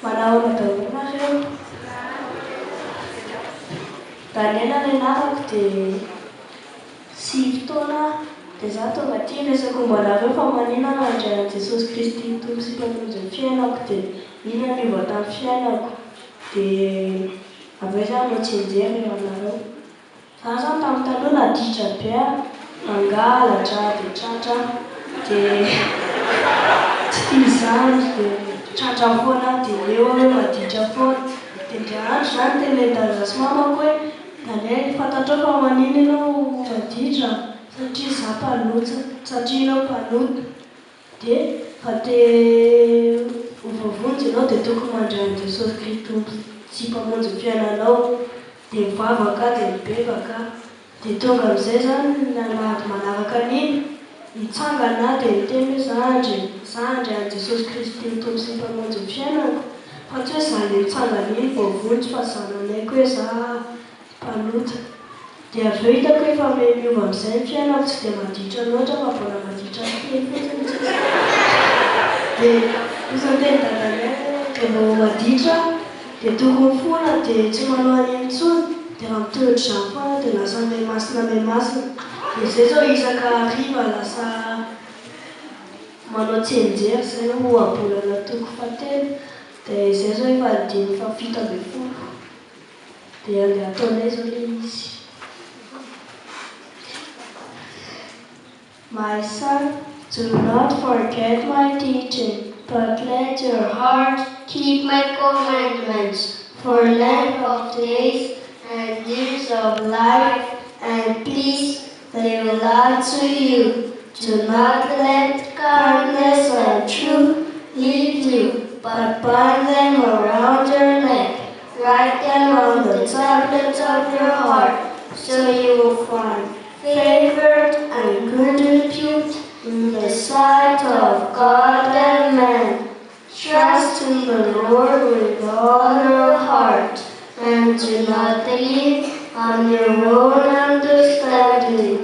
Manao daholo nareo. Daniela ilay namako dia 5 taona dia izaho tonga aty resaka momba anareo fa maninona andray an'i Jesosy Kristy Tompo sy Mpamonjy ny fiainako dia inona niova tamin'ny fiainako dia avy eo izaho no tsinjery eo anareo. Izaho zany tamin'ny taloha naditra be mangalatra dia tratra dia tsy tia izany dia tratra foana dia eo aho maditra foana dia ndray andro zany tele-daza sy mamako hoe Daniel fantatrao fa maninona ianao maditra satria izaho mpanoto satria ianao mpanoto dia fa te hovavonjy ianao dia tokony mandray an'i Jesosy Kristy Tompo sy Mpamonjy ny fiainanao dia mivavaka dia mibebaka dia tonga amin'izay zany nanahdy manaraka an'iny mitsangana dia miteny hoe izaho andray an'i Jesosy Kristy Tompo sy Mpamonjy ny fiainako fa tsy hoe izaho ilay mitsangana iny voavonjy fa zananaiko hoe izaho mpanoto dia avy eo hitako hoe efa miova amin'izay ny fiainako tsy dia maditra loatra fa mbola maditra kely fotsiny dia isanteny dadanay dia vao maditra dia tokony foana dia tsy manao an'iny intsony dia raha mitodry izany foana dia lasa may masina dia izay zao isaka hariva lasa manao tsenjery izay ho abolana toko fahatelo dia izay zao efa 5-7 dia andeha ataonay zao ilay izy. My son, do not forget my teaching, but let your heart keep my commandments, for length of days and years of life and peace they will add to you. Do not let kindness and truth leave you, but bind them around your neck. Write them on the tablets of your heart, so you will find favor and good repute in the sight of God and man. Trust in the Lord with all your heart, and do not lean on your own understanding.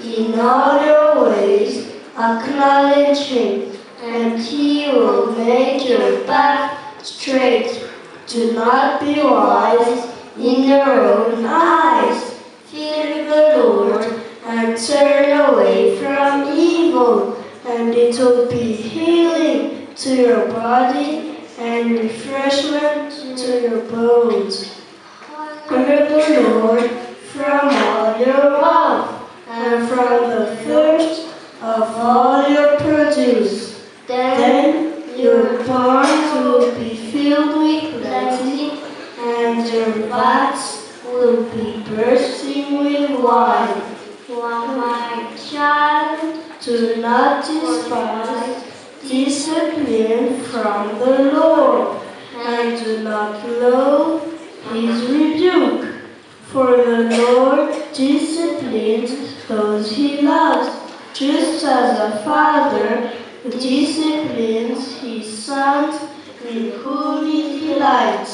In all your ways acknowledge Him, and He will make your path straight. Do not be wise in your own eyes. Fear the Lord and turn away from evil, and it will be healing to your body and refreshment to your bones. Honor the Lord from all your wealth and from the first of all your produce. Then your barns will be filled with plenty, and your vats will be bursting with wine. My child, do not despise discipline from the Lord, and do not loathe His rebuke. For the Lord disciplines those He loves, just as a father disciplines his sons in whom He delights.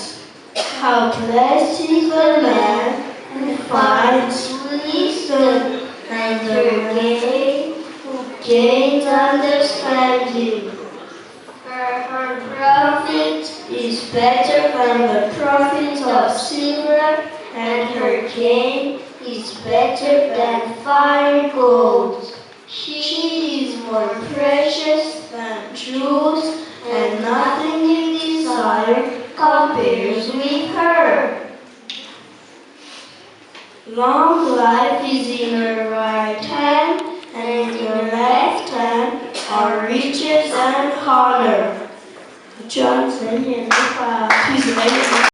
How blessed is the man who finds wisdom, and the maid who gains understanding. For her profit is better than the profit of silver, and her gain is better than fine gold. She is more precious than jewels, and nothing you desire compares with her. Long life is in her right hand, and in her left hand are riches and honor. John 10:5.